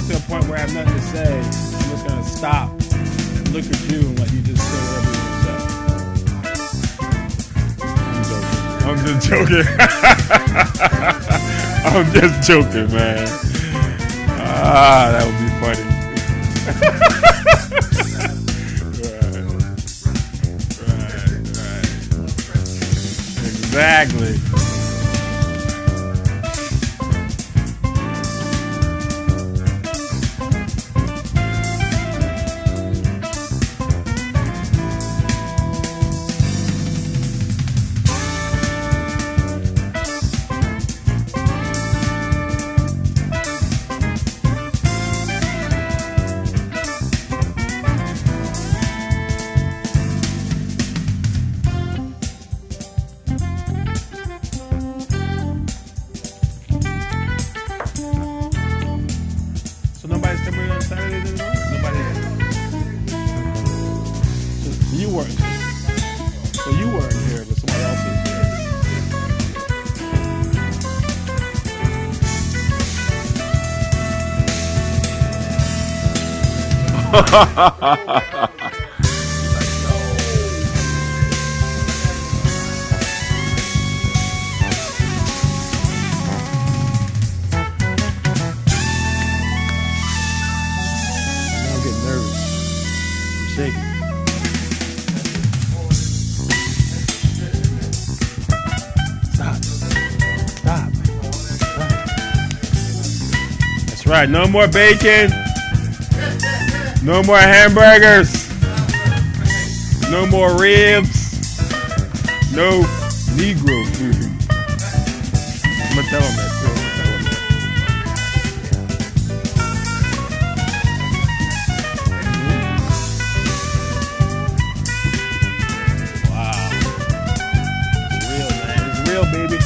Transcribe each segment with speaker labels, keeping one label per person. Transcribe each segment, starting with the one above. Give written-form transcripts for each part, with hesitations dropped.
Speaker 1: to a point where I have nothing to say, I'm just going to stop and look at you and let you just say whatever you want to say. I'm just joking. I'm just joking, man. Ah, that would be funny. right. Exactly. Nobody's coming on Saturdays anymore? Nobody. So you weren't. So you weren't here, but somebody else was here. Stop. That's right. No more bacon. No more hamburgers. No more ribs. No Negro food. I'm going to tell them that. Baby.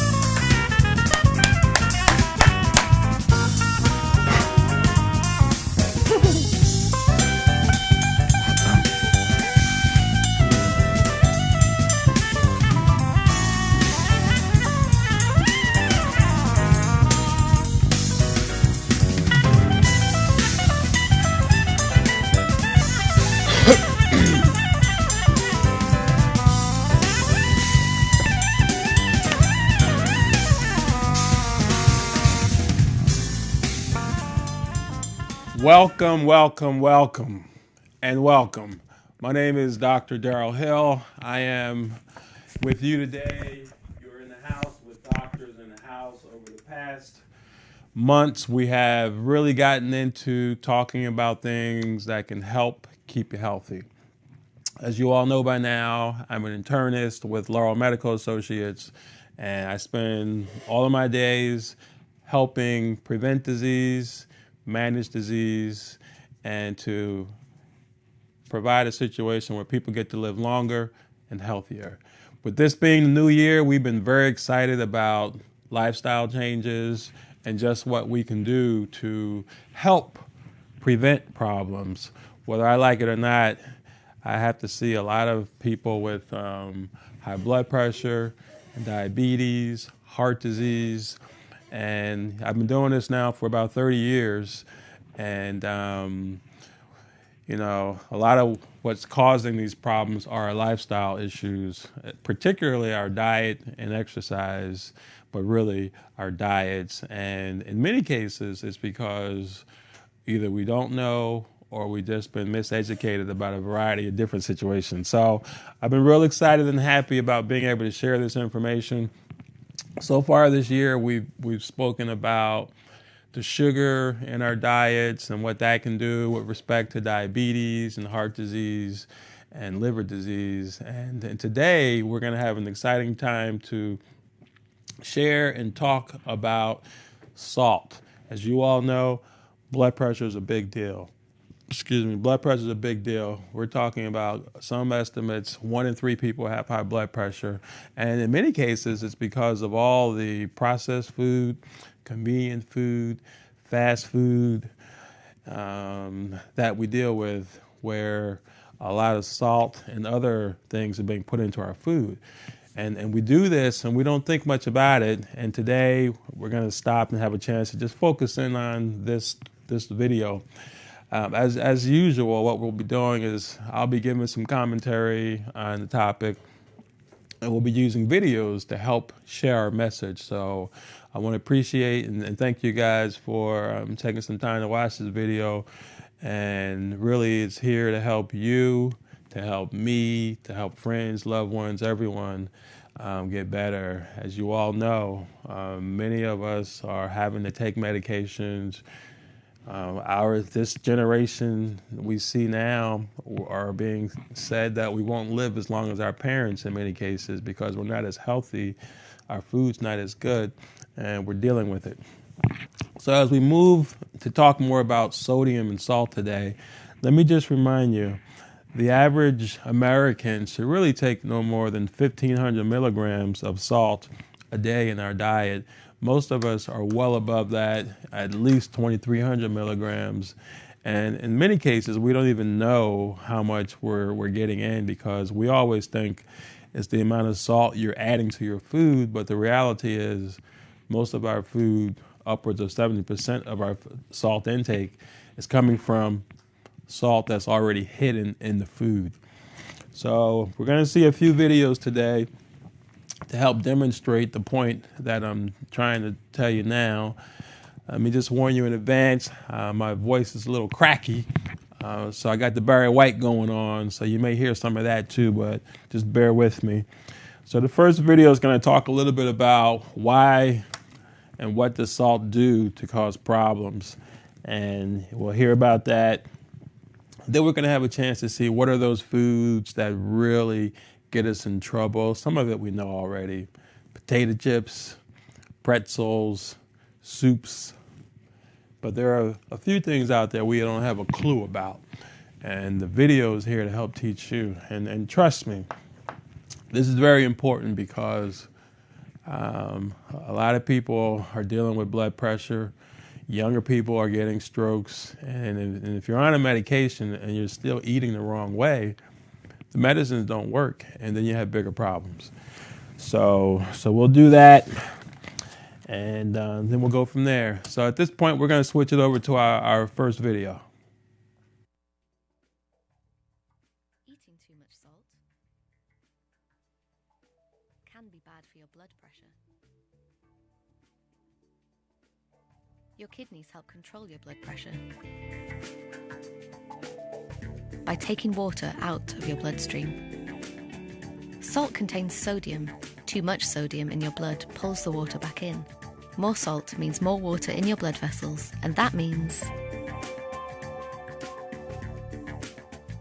Speaker 1: Welcome, welcome, welcome, and welcome. My name is Dr. Daryl Hill. I am with you today. You're in the house with doctors in the house. Over the past months, we have really gotten into talking about things that can help keep you healthy. As you all know by now, I'm an internist with Laurel Medical Associates, and I spend all of my days helping prevent disease, manage disease, and to provide a situation where people get to live longer and healthier. With this being the new year, we've been very excited about lifestyle changes and just what we can do to help prevent problems. Whether I like it or not, I have to see a lot of people with high blood pressure, diabetes, heart disease, and I've been doing this now for about 30 years. And, you know, a lot of what's causing these problems are our lifestyle issues, particularly our diet and exercise, but really our diets. And in many cases, it's because either we don't know or we've just been miseducated about a variety of different situations. So I've been real excited and happy about being able to share this information. So far this year, we've spoken about the sugar in our diets and what that can do with respect to diabetes and heart disease and liver disease. And today, we're going to have an exciting time to share and talk about salt. As you all know, blood pressure is a big deal. Blood pressure is a big deal. We're talking about some estimates, 1 in 3 people have high blood pressure. And in many cases, it's because of all the processed food, convenient food, fast food that we deal with, where a lot of salt and other things are being put into our food. And we do this and we don't think much about it. And today we're going to stop and have a chance to just focus in on this this video. As usual, what we'll be doing is I'll be giving some commentary on the topic, and we'll be using videos to help share our message. So I want to appreciate and thank you guys for taking some time to watch this video. And really, it's here to help you, to help me, to help friends, loved ones, everyone get better. As you all know, many of us are having to take medications. This generation we see now are being said that we won't live as long as our parents in many cases because we're not as healthy, our food's not as good, and we're dealing with it. So as we move to talk more about sodium and salt today, let me just remind you, the average American should really take no more than 1,500 milligrams of salt a day in our diet. Most of us are well above that, at least 2,300 milligrams. And in many cases, we don't even know how much we're getting in because we always think it's the amount of salt you're adding to your food. But the reality is most of our food, upwards of 70% of our salt intake, is coming from salt that's already hidden in the food. So we're going to see a few videos today to help demonstrate the point that I'm trying to tell you now. Let me just warn you in advance, my voice is a little cracky, so I got the Barry White going on, so you may hear some of that too, but just bear with me. So the first video is going to talk a little bit about why and what does salt do to cause problems, and we'll hear about that. Then we're going to have a chance to see what are those foods that really get us in trouble. Some of it we know already. Potato chips, pretzels, soups. But there are a few things out there we don't have a clue about. And the video is here to help teach you. And trust me, this is very important because a lot of people are dealing with blood pressure. Younger people are getting strokes. And if you're on a medication and you're still eating the wrong way, the medicines don't work, and then you have bigger problems. So we'll do that, and then we'll go from there. So at this point, we're going to switch it over to our first video.
Speaker 2: Eating too much salt can be bad for your blood pressure. Your kidneys help control your blood pressure by taking water out of your bloodstream. Salt contains sodium. Too much sodium in your blood pulls the water back in. More salt means more water in your blood vessels, and that means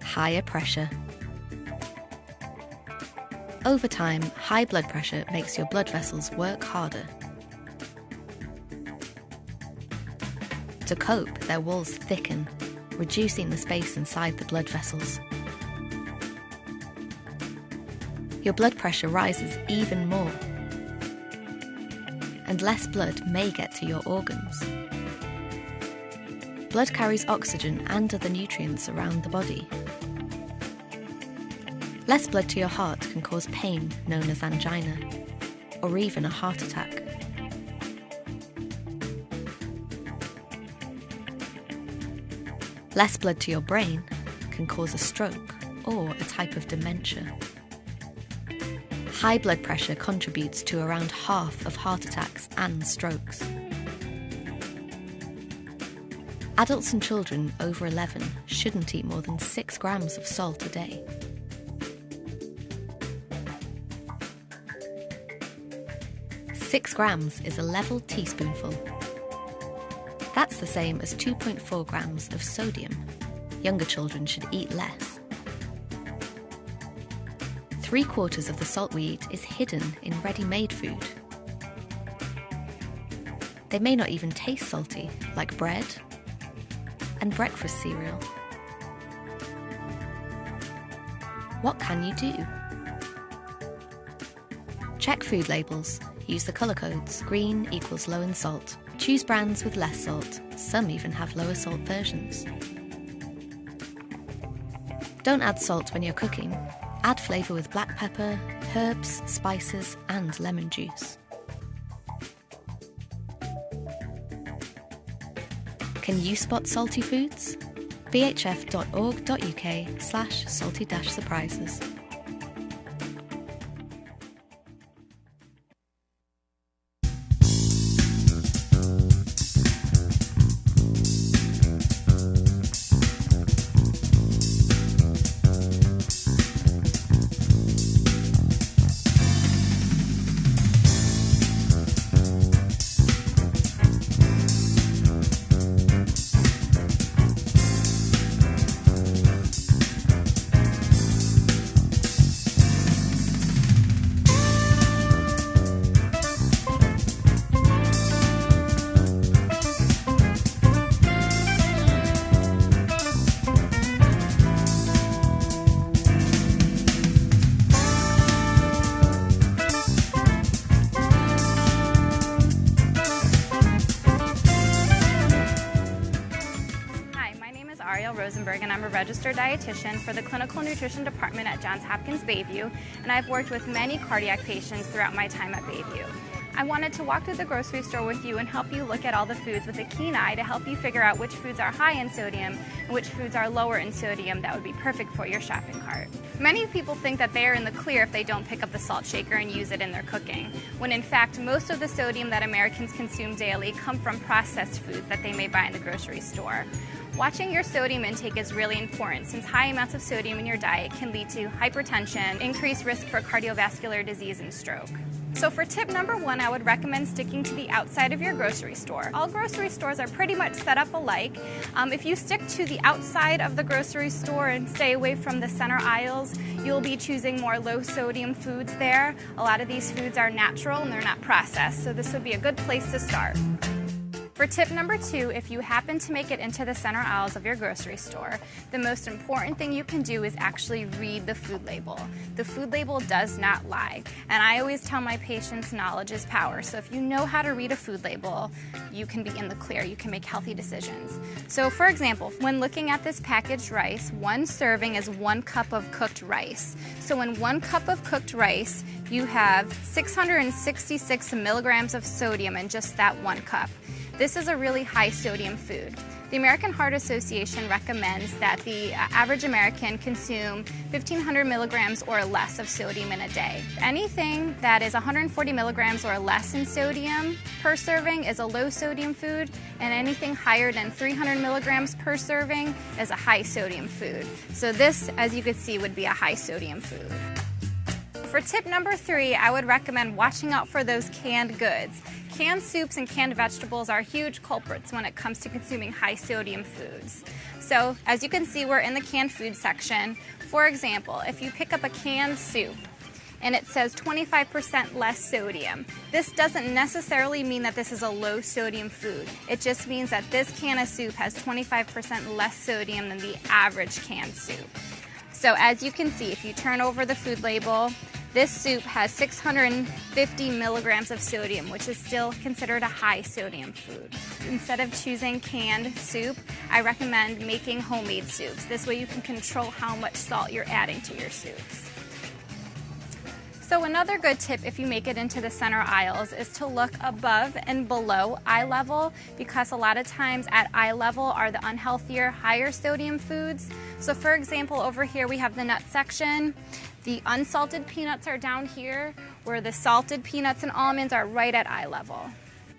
Speaker 2: higher pressure. Over time, high blood pressure makes your blood vessels work harder. To cope, their walls thicken, reducing the space inside the blood vessels. Your blood pressure rises even more, and less blood may get to your organs. Blood carries oxygen and other nutrients around the body. Less blood to your heart can cause pain known as angina, or even a heart attack. Less blood to your brain can cause a stroke or a type of dementia. High blood pressure contributes to around half of heart attacks and strokes. Adults and children over 11 shouldn't eat more than 6 grams of salt a day. Six grams is a level teaspoonful. That's the same as 2.4 grams of sodium. Younger children should eat less. 3/4 of the salt we eat is hidden in ready-made food. They may not even taste salty, like bread and breakfast cereal. What can you do? Check food labels. Use the colour codes. Green equals low in salt. Choose brands with less salt. Some even have lower salt versions. Don't add salt when you're cooking. Add flavour with black pepper, herbs, spices, and lemon juice. Can you spot salty foods? bhf.org.uk/salty-surprises.
Speaker 3: Rosenberg, and I'm a registered dietitian for the Clinical Nutrition Department at Johns Hopkins Bayview, and I've worked with many cardiac patients throughout my time at Bayview. I wanted to walk through the grocery store with you and help you look at all the foods with a keen eye to help you figure out which foods are high in sodium and which foods are lower in sodium that would be perfect for your shopping cart. Many people think that they are in the clear if they don't pick up the salt shaker and use it in their cooking, when in fact most of the sodium that Americans consume daily come from processed foods that they may buy in the grocery store. Watching your sodium intake is really important since high amounts of sodium in your diet can lead to hypertension, increased risk for cardiovascular disease and stroke. So for tip number 1, I would recommend sticking to the outside of your grocery store. All grocery stores are pretty much set up alike. If you stick to the outside of the grocery store and stay away from the center aisles, you'll be choosing more low sodium foods there. A lot of these foods are natural and they're not processed, so this would be a good place to start. For tip number 2, if you happen to make it into the center aisles of your grocery store, the most important thing you can do is actually read the food label. The food label does not lie, and I always tell my patients knowledge is power. So if you know how to read a food label, you can be in the clear. You can make healthy decisions. So for example, when looking at this packaged rice, 1 serving is 1 cup of cooked rice. So in 1 cup of cooked rice, you have 666 milligrams of sodium in just that 1 cup. This is a really high sodium food. The American Heart Association recommends that the average American consume 1,500 milligrams or less of sodium in a day. Anything that is 140 milligrams or less in sodium per serving is a low sodium food, and anything higher than 300 milligrams per serving is a high sodium food. So this, as you can see, would be a high sodium food. For tip number 3, I would recommend watching out for those canned goods. Canned soups and canned vegetables are huge culprits when it comes to consuming high sodium foods. So as you can see, we're in the canned food section. For example, if you pick up a canned soup and it says 25% less sodium, this doesn't necessarily mean that this is a low sodium food. It just means that this can of soup has 25% less sodium than the average canned soup. So as you can see, if you turn over the food label, this soup has 650 milligrams of sodium, which is still considered a high sodium food. Instead of choosing canned soup, I recommend making homemade soups. This way you can control how much salt you're adding to your soups. So another good tip if you make it into the center aisles is to look above and below eye level, because a lot of times at eye level are the unhealthier, higher sodium foods. So for example, over here we have the nut section. The unsalted peanuts are down here, where the salted peanuts and almonds are right at eye level.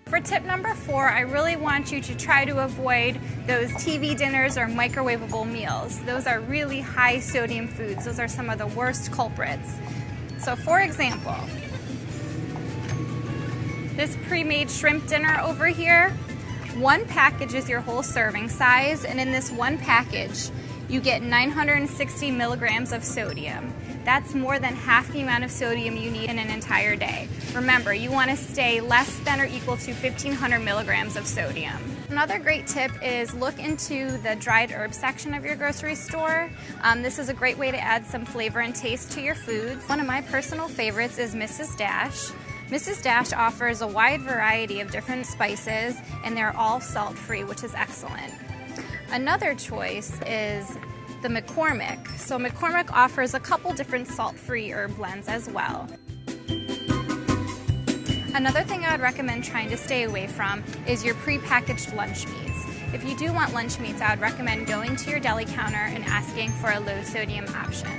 Speaker 3: For tip number 4, I really want you to try to avoid those TV dinners or microwavable meals. Those are really high sodium foods. Those are some of the worst culprits. So for example, this pre-made shrimp dinner over here, 1 package is your whole serving size, and in this 1 package, you get 960 milligrams of sodium. That's more than half the amount of sodium you need in an entire day. Remember, you want to stay less than or equal to 1,500 milligrams of sodium. Another great tip is look into the dried herb section of your grocery store. This is a great way to add some flavor and taste to your foods. One of my personal favorites is Mrs. Dash. Mrs. Dash offers a wide variety of different spices, and they're all salt-free, which is excellent. Another choice is the McCormick. So McCormick offers a couple different salt-free herb blends as well. Another thing I would recommend trying to stay away from is your prepackaged lunch meats. If you do want lunch meats, I would recommend going to your deli counter and asking for a low sodium option.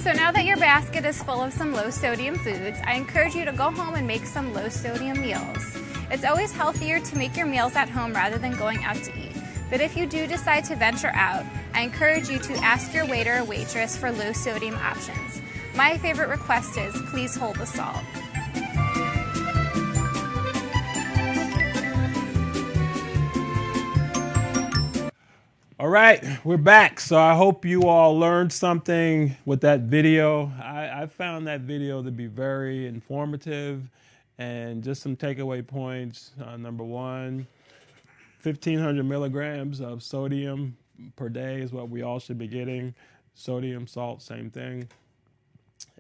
Speaker 3: So now that your basket is full of some low sodium foods, I encourage you to go home and make some low sodium meals. It's always healthier to make your meals at home rather than going out to eat. But if you do decide to venture out, I encourage you to ask your waiter or waitress for low sodium options. My favorite request is, please hold the salt.
Speaker 1: All right, we're back. So I hope you all learned something with that video. I found that video to be very informative, and just some takeaway points. Number one, 1,500 milligrams of sodium per day is what we all should be getting. Sodium, salt, same thing.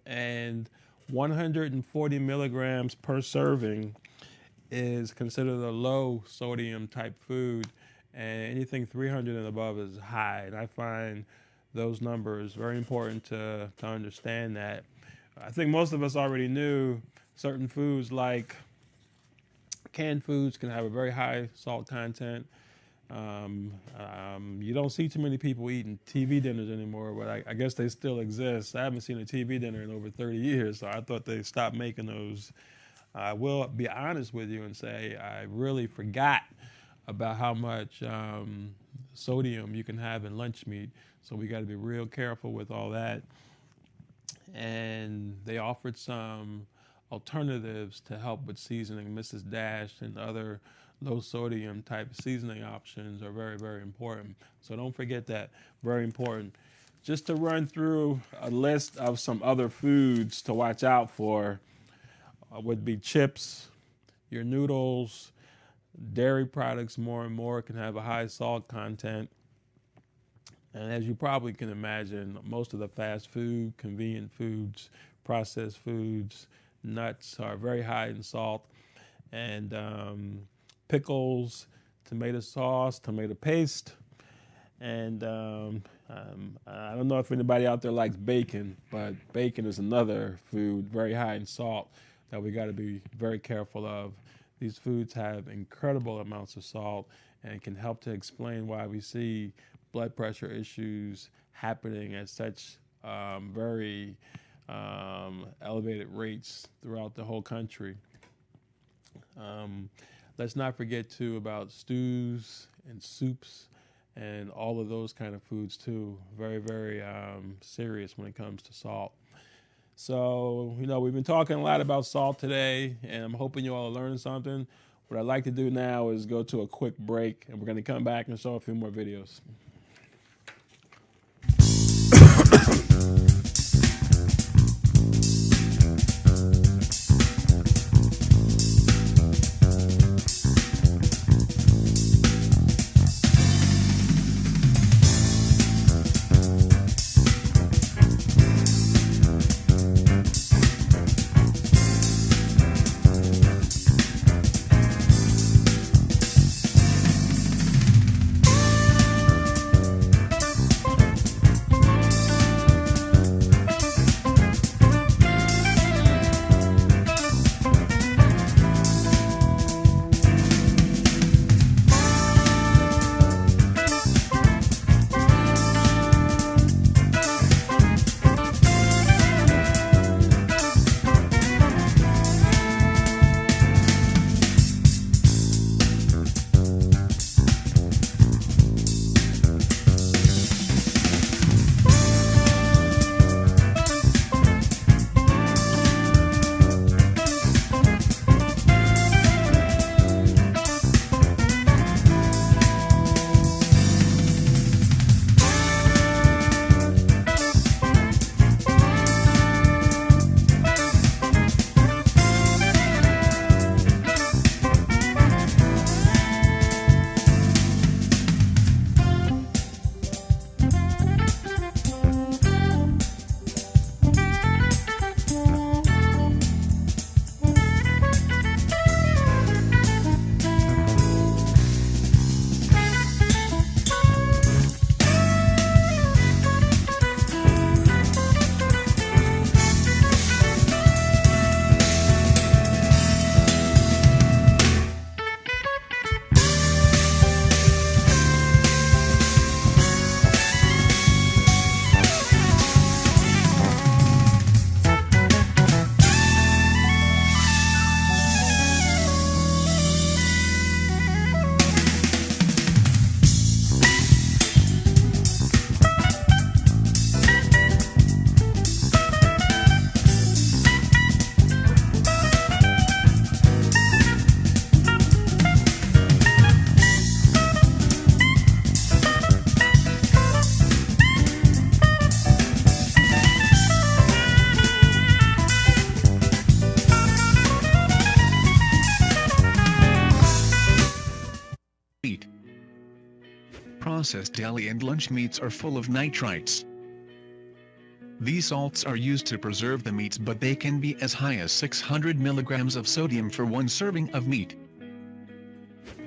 Speaker 1: And 140 milligrams per serving is considered a low sodium type food. And anything 300 and above is high. And I find those numbers very important to understand that. I think most of us already knew certain foods like canned foods can have a very high salt content. You don't see too many people eating TV dinners anymore, but I guess they still exist. I haven't seen a TV dinner in over 30 years, so I thought they stopped making those. I will be honest with you and say I really forgot about how much sodium you can have in lunch meat. So we got to be real careful with all that. And they offered some alternatives to help with seasoning. Mrs. Dash and other low sodium type seasoning options are very, very important. So don't forget that, very important. Just to run through a list of some other foods to watch out for would be chips, your noodles. Dairy products more and more can have a high salt content. And as you probably can imagine, most of the fast food, convenient foods, processed foods, nuts are very high in salt. And pickles, tomato sauce, tomato paste. And I don't know if anybody out there likes bacon, but bacon is another food very high in salt that we got to be very careful of. These foods have incredible amounts of salt and can help to explain why we see blood pressure issues happening at such very elevated rates throughout the whole country. Let's not forget, too, about stews and soups and all of those kind of foods, too. Very, very serious when it comes to salt. So, we've been talking a lot about salt today, and I'm hoping you all are learning something. What I'd like to do now is go to a quick break, and we're going to come back and show a few more videos.
Speaker 4: processed deli and lunch meats are full of nitrites. These salts are used to preserve the meats, but they can be as high as 600 milligrams of sodium for one serving of meat.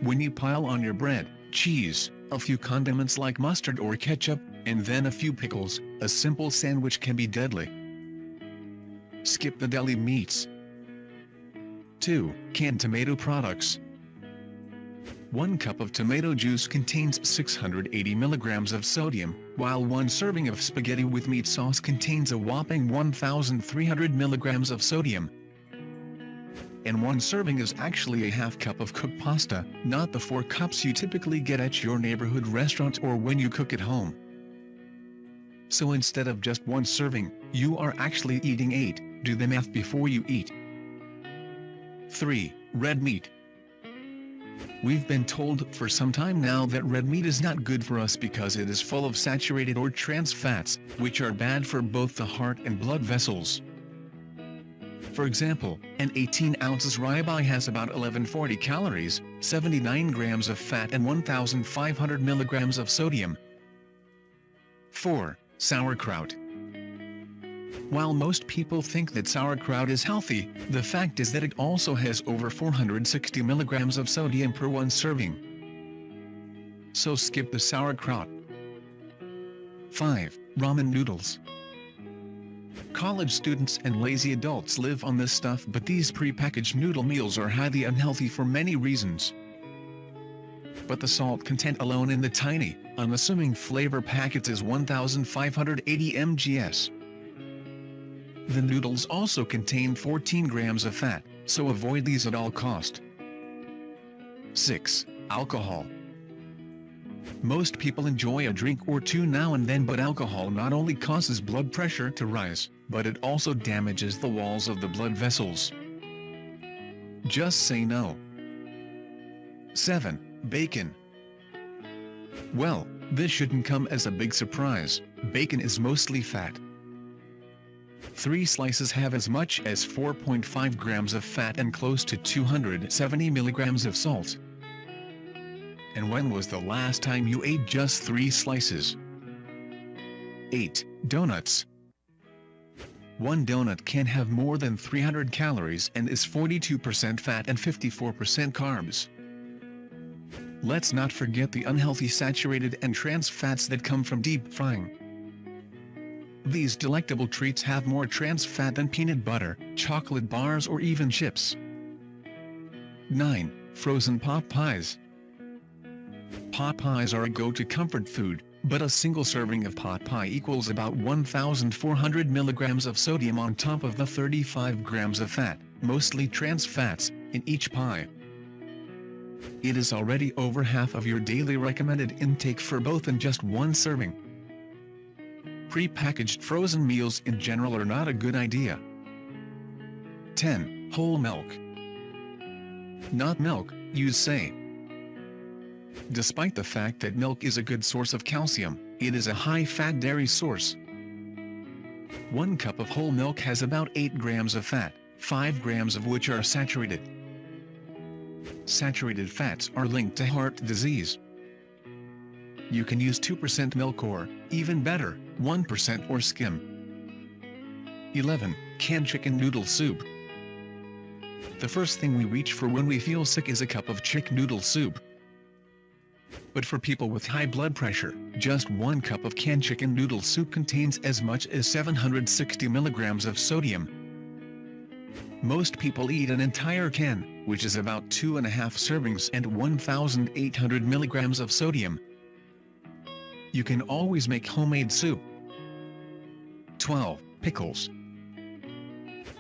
Speaker 4: When you pile on your bread, cheese, a few condiments like mustard or ketchup, and then a few pickles, a simple sandwich can be deadly. Skip the deli meats. 2. Canned tomato products. 1 cup of tomato juice contains 680 milligrams of sodium, while 1 serving of spaghetti with meat sauce contains a whopping 1,300 milligrams of sodium. And 1 serving is actually a half cup of cooked pasta, not the 4 cups you typically get at your neighborhood restaurant or when you cook at home. So instead of just 1 serving, you are actually eating 8. Do the math before you eat. 3. Red meat. We've been told for some time now that red meat is not good for us because it is full of saturated or trans fats, which are bad for both the heart and blood vessels. For example, an 18 ounces ribeye has about 1140 calories, 79 grams of fat and 1,500 milligrams of sodium. 4. Sauerkraut. While most people think that sauerkraut is healthy, the fact is that it also has over 460 milligrams of sodium per 1 serving. So skip the sauerkraut. 5. Ramen noodles. College students and lazy adults live on this stuff, but these pre-packaged noodle meals are highly unhealthy for many reasons. But the salt content alone in the tiny, unassuming flavor packets is 1,580 mgs. The noodles also contain 14 grams of fat, so avoid these at all cost. 6. Alcohol. Most people enjoy a drink or two now and then, but alcohol not only causes blood pressure to rise, but it also damages the walls of the blood vessels. Just say no. 7. Bacon. Well, this shouldn't come as a big surprise. Bacon is mostly fat. 3 slices have as much as 4.5 grams of fat and close to 270 milligrams of salt. And when was the last time you ate just 3 slices? 8. Donuts. 1 donut can have more than 300 calories and is 42% fat and 54% carbs. Let's not forget the unhealthy saturated and trans fats that come from deep frying. These delectable treats have more trans fat than peanut butter, chocolate bars or even chips. 9. Frozen pot pies. Pot pies are a go-to comfort food, but a single serving of pot pie equals about 1,400 milligrams of sodium on top of the 35 grams of fat, mostly trans fats, in each pie. It is already over half of your daily recommended intake for both in just 1 serving. Pre-packaged frozen meals in general are not a good idea. 10. Whole milk. Not milk, you say. Despite the fact that milk is a good source of calcium, it is a high-fat dairy source. 1 cup of whole milk has about 8 grams of fat, 5 grams of which are saturated. Saturated fats are linked to heart disease. You can use 2% milk or, even better, 1% or skim. 11. Canned chicken noodle soup. The first thing we reach for when we feel sick is a cup of chicken noodle soup. But for people with high blood pressure, just 1 cup of canned chicken noodle soup contains as much as 760 milligrams of sodium. Most people eat an entire can, which is about 2.5 servings and 1,800 milligrams of sodium. You can always make homemade soup. 12. Pickles.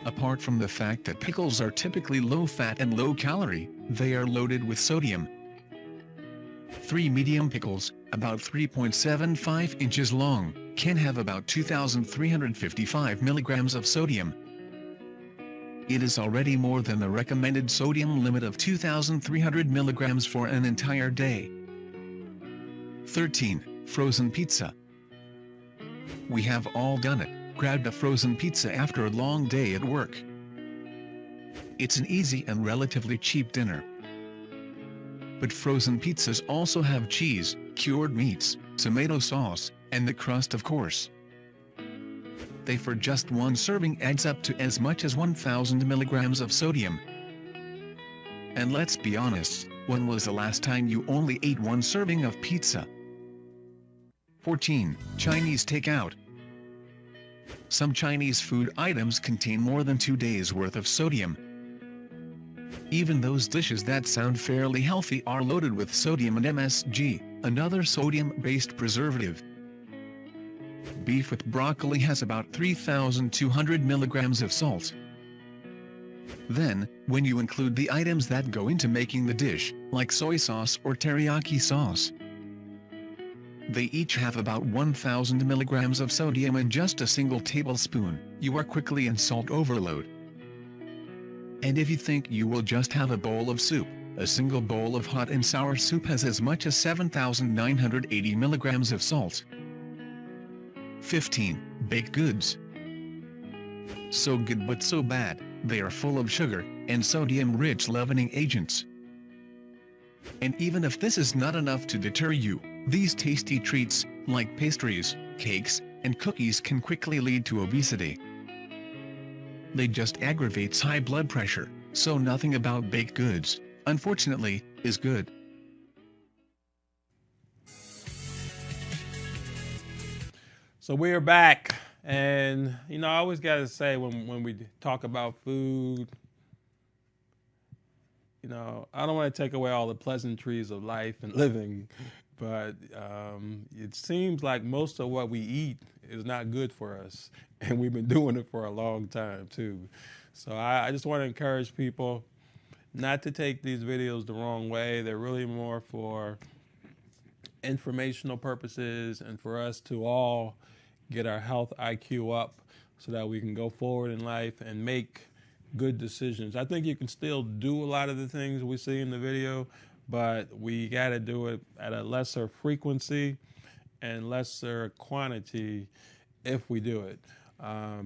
Speaker 4: Apart from the fact that pickles are typically low-fat and low-calorie, they are loaded with sodium. 3 medium pickles, about 3.75 inches long, can have about 2,355 milligrams of sodium. It is already more than the recommended sodium limit of 2,300 milligrams for an entire day. 13. Frozen pizza. We have all done it, grabbed a frozen pizza after a long day at work. It's an easy and relatively cheap dinner. But frozen pizzas also have cheese, cured meats, tomato sauce, and the crust of course. They for just one serving adds up to as much as 1,000 milligrams of sodium. And let's be honest, when was the last time you only ate one serving of pizza? 14. Chinese takeout. Some Chinese food items contain more than 2 days' worth of sodium. Even those dishes that sound fairly healthy are loaded with sodium and MSG, another sodium-based preservative. Beef with broccoli has about 3,200 milligrams of salt. Then, when you include the items that go into making the dish, like soy sauce or teriyaki sauce, they each have about 1,000 milligrams of sodium in just a single tablespoon. You are quickly in salt overload. And if you think you will just have a bowl of soup, a single bowl of hot and sour soup has as much as 7,980 milligrams of salt. 15. Baked goods. So good but so bad, they are full of sugar and sodium-rich leavening agents. And even if this is not enough to deter you, these tasty treats, like pastries, cakes, and cookies can quickly lead to obesity. They just aggravates high blood pressure, so nothing about baked goods, unfortunately, is good.
Speaker 1: So we are back, and I always got to say when we talk about food, I don't want to take away all the pleasantries of life and living, but it seems like most of what we eat is not good for us, and we've been doing it for a long time too. So I just want to encourage people not to take these videos the wrong way. They're really more for informational purposes and for us to all get our health IQ up so that we can go forward in life and make good decisions. I think you can still do a lot of the things we see in the video, but we got to do it at a lesser frequency and lesser quantity if we do it.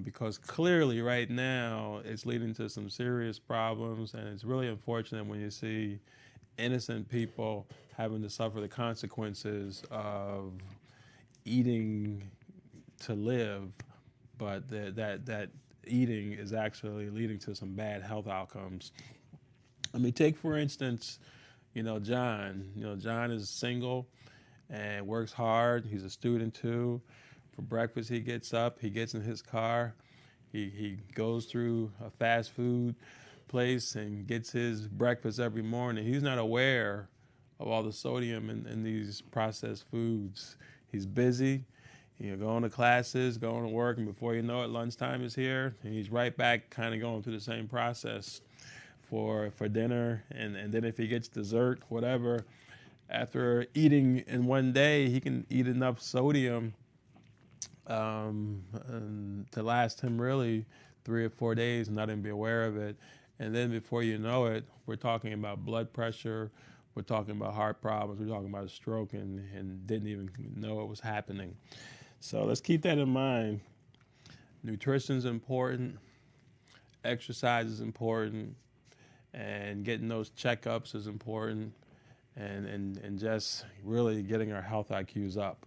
Speaker 1: Because clearly right now it's leading to some serious problems, and it's really unfortunate when you see innocent people having to suffer the consequences of eating to live, but that eating is actually leading to some bad health outcomes. I mean, take for instance, John. John is single and works hard. He's a student too. For breakfast, he gets up, he gets in his car, he goes through a fast food place and gets his breakfast every morning. He's not aware of all the sodium in these processed foods. He's busy. Going to classes, going to work, and before you know it, lunchtime is here, and he's right back kind of going through the same process for dinner, and then if he gets dessert, whatever, after eating in one day, he can eat enough sodium to last him really 3 or 4 days and not even be aware of it. And then before you know it, we're talking about blood pressure, we're talking about heart problems, we're talking about a stroke, and didn't even know it was happening. So let's keep that in mind. Nutrition is important, exercise is important, and getting those checkups is important, and just really getting our health IQs up.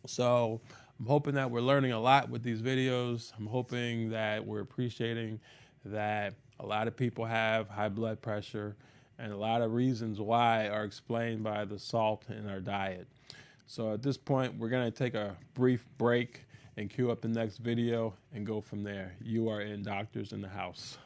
Speaker 1: So I'm hoping that we're learning a lot with these videos. I'm hoping that we're appreciating that a lot of people have high blood pressure, and a lot of reasons why are explained by the salt in our diet. So at this point, we're going to take a brief break and queue up the next video and go from there. You are in Doctors in the House.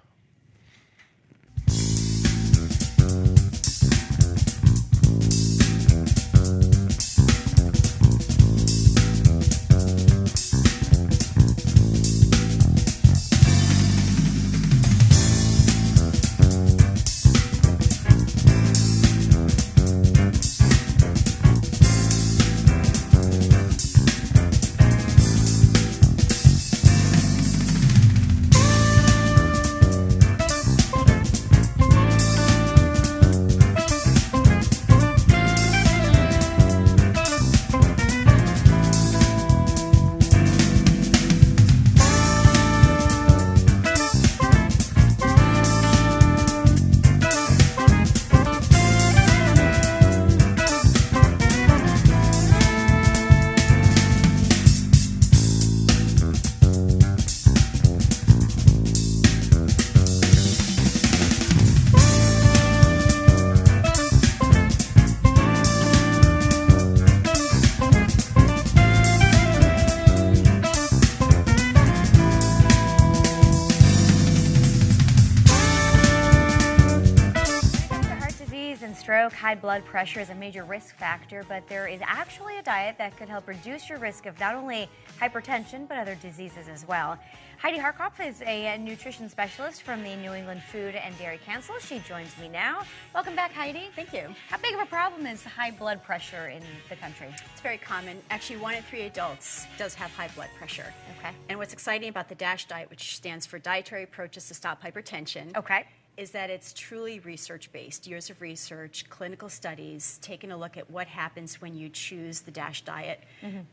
Speaker 5: and stroke, high blood pressure is a major risk factor, but there is actually a diet that could help reduce your risk of not only hypertension, but other diseases as well. Heidi Harkopf is a nutrition specialist from the New England Food and Dairy Council. She joins me now. Welcome back, Heidi.
Speaker 6: Thank you.
Speaker 5: How big of a problem is high blood pressure in the country?
Speaker 6: It's very common. Actually, 1 in 3 adults does have high blood pressure.
Speaker 5: Okay.
Speaker 6: And what's exciting about the DASH diet, which stands for Dietary Approaches to Stop Hypertension,
Speaker 5: Okay.
Speaker 6: is that it's truly research-based, years of research, clinical studies, taking a look at what happens when you choose the DASH diet.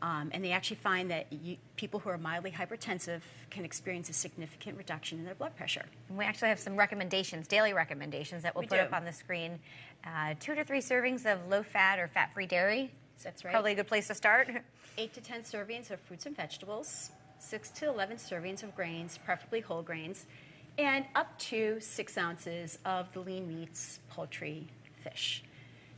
Speaker 6: And they actually find that people who are mildly hypertensive can experience a significant reduction in their blood pressure.
Speaker 5: And we actually have some recommendations, daily recommendations that we'll
Speaker 6: We
Speaker 5: put
Speaker 6: do.
Speaker 5: up on the screen. 2 to 3 servings of low-fat or fat-free dairy.
Speaker 6: That's right.
Speaker 5: Probably a good place to start.
Speaker 6: 8 to 10 servings of fruits and vegetables, 6 to 11 servings of grains, preferably whole grains, and up to 6 ounces of the lean meats, poultry, fish.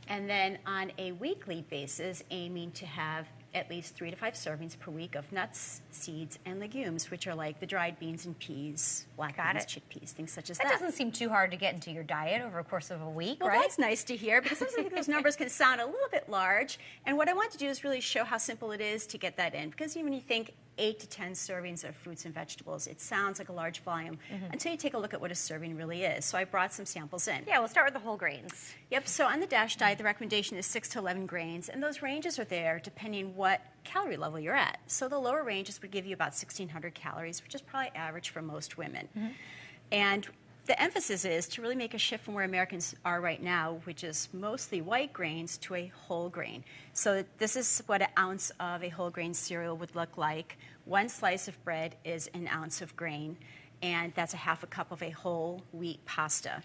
Speaker 6: And then on a weekly basis, aiming to have at least 3 to 5 servings per week of nuts, seeds, and legumes, which are like the dried beans and peas, black
Speaker 5: Got
Speaker 6: beans,
Speaker 5: it.
Speaker 6: chickpeas, things such as
Speaker 5: That
Speaker 6: that.
Speaker 5: doesn't seem too hard to get into your diet over a course of a week,
Speaker 6: Well,
Speaker 5: right?
Speaker 6: that's nice to hear because sometimes those numbers can sound a little bit large. And what I want to do is really show how simple it is to get that in. Because even when you think 8 to 10 servings of fruits and vegetables, it sounds like a large volume until you take a look at what a serving really is. So I brought some samples in.
Speaker 5: Yeah, we'll start with the whole grains.
Speaker 6: Yep, so on the DASH diet, the recommendation is 6 to 11 grains, and those ranges are there depending what calorie level you're at. So the lower ranges would give you about 1,600 calories, which is probably average for most women. And the emphasis is to really make a shift from where Americans are right now, which is mostly white grains, to a whole grain. So this is what an ounce of a whole grain cereal would look like. 1 slice of bread is an ounce of grain, and that's a half a cup of a whole wheat pasta.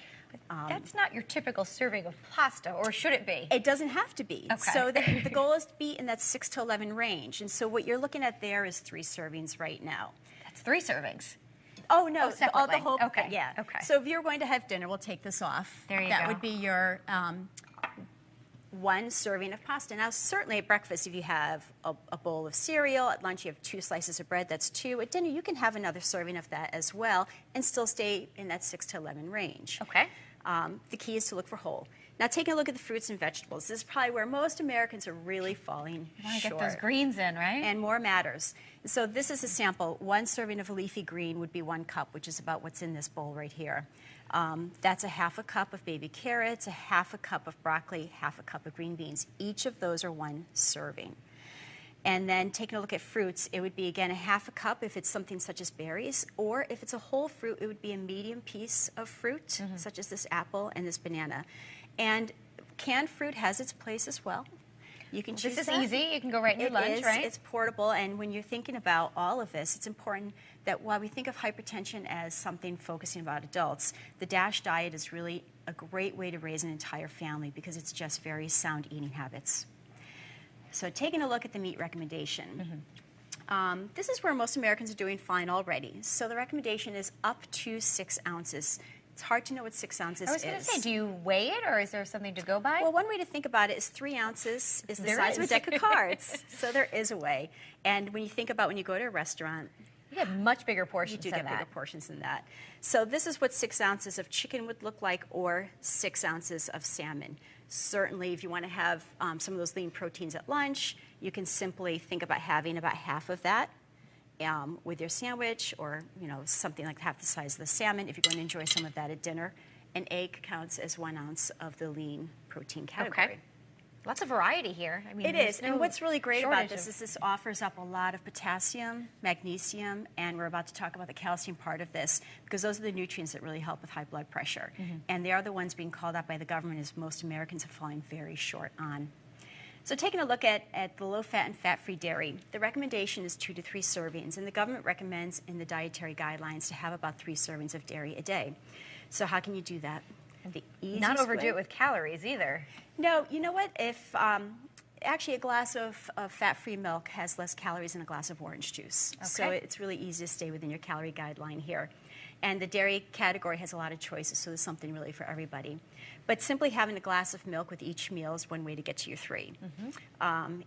Speaker 5: That's not your typical serving of pasta, or should it be?
Speaker 6: It doesn't have to be.
Speaker 5: Okay.
Speaker 6: So the goal is to be in that 6 to 11 range. And so what you're looking at there is 3 servings right now.
Speaker 5: That's 3 servings.
Speaker 6: Oh, no,
Speaker 5: Oh, separately.
Speaker 6: the whole,
Speaker 5: Okay,
Speaker 6: yeah.
Speaker 5: okay.
Speaker 6: So if you're going to have dinner, we'll take this off.
Speaker 5: There you
Speaker 6: that
Speaker 5: go.
Speaker 6: would be your 1 serving of pasta. Now, certainly at breakfast, if you have a bowl of cereal, at lunch you have 2 slices of bread, that's 2. At dinner, you can have another serving of that as well and still stay in that 6 to 11 range.
Speaker 5: Okay.
Speaker 6: The key is to look for whole. Now, taking a look at the fruits and vegetables, this is probably where most Americans are really falling
Speaker 5: You want to
Speaker 6: short.
Speaker 5: get those greens in, right?
Speaker 6: And more matters. So this is a sample. 1 serving of a leafy green would be 1 cup, which is about what's in this bowl right here. That's a half a cup of baby carrots, a half a cup of broccoli, half a cup of green beans. Each of those are 1 serving. And then taking a look at fruits, it would be, again, a half a cup if it's something such as berries, or if it's a whole fruit, it would be a medium piece of fruit, such as this apple and this banana. And canned fruit has its place as well. You can choose
Speaker 5: This is
Speaker 6: that.
Speaker 5: easy. You can go right in your
Speaker 6: It
Speaker 5: lunch,
Speaker 6: is.
Speaker 5: right?
Speaker 6: It's portable, and when you're thinking about all of this, it's important that while we think of hypertension as something focusing about adults, the DASH diet is really a great way to raise an entire family because it's just very sound eating habits. So taking a look at the meat recommendation. This is where most Americans are doing fine already. So the recommendation is up to 6 ounces. It's hard to know what 6 ounces is.
Speaker 5: I was going to say, do you weigh it, or is there something to go by?
Speaker 6: Well, one way to think about it is 3 ounces is the
Speaker 5: There
Speaker 6: size of a
Speaker 5: is.
Speaker 6: deck of cards. So there is a way. And when you think about when you go to a restaurant,
Speaker 5: you get much bigger
Speaker 6: you
Speaker 5: portions
Speaker 6: do
Speaker 5: than
Speaker 6: get
Speaker 5: that.
Speaker 6: bigger portions than that. So this is what 6 ounces of chicken would look like, or 6 ounces of salmon. Certainly, if you want to have some of those lean proteins at lunch, you can simply think about having about half of that with your sandwich, or something like half the size of the salmon if you're going to enjoy some of that at dinner. An egg counts as 1 ounce of the lean protein category.
Speaker 5: Okay. Lots of variety here. I mean,
Speaker 6: It
Speaker 5: there's
Speaker 6: is, and
Speaker 5: no
Speaker 6: what's really great about
Speaker 5: shortage
Speaker 6: this
Speaker 5: of-
Speaker 6: is this offers up a lot of potassium, magnesium, and we're about to talk about the calcium part of this, because those are the nutrients that really help with high blood pressure. And they are the ones being called out by the government as most Americans are falling very short on. So taking a look at the low-fat and fat-free dairy, the recommendation is 2 to 3 servings, and the government recommends in the dietary guidelines to have about 3 servings of dairy a day. So how can you do that? The easiest
Speaker 5: Not overdo
Speaker 6: way-
Speaker 5: it with calories either.
Speaker 6: No, you know what? If actually a glass of fat-free milk has less calories than a glass of orange juice. So
Speaker 5: Okay.
Speaker 6: it's really easy to stay within your calorie guideline here. And the dairy category has a lot of choices, so there's something really for everybody. But simply having a glass of milk with each meal is one way to get to your 3.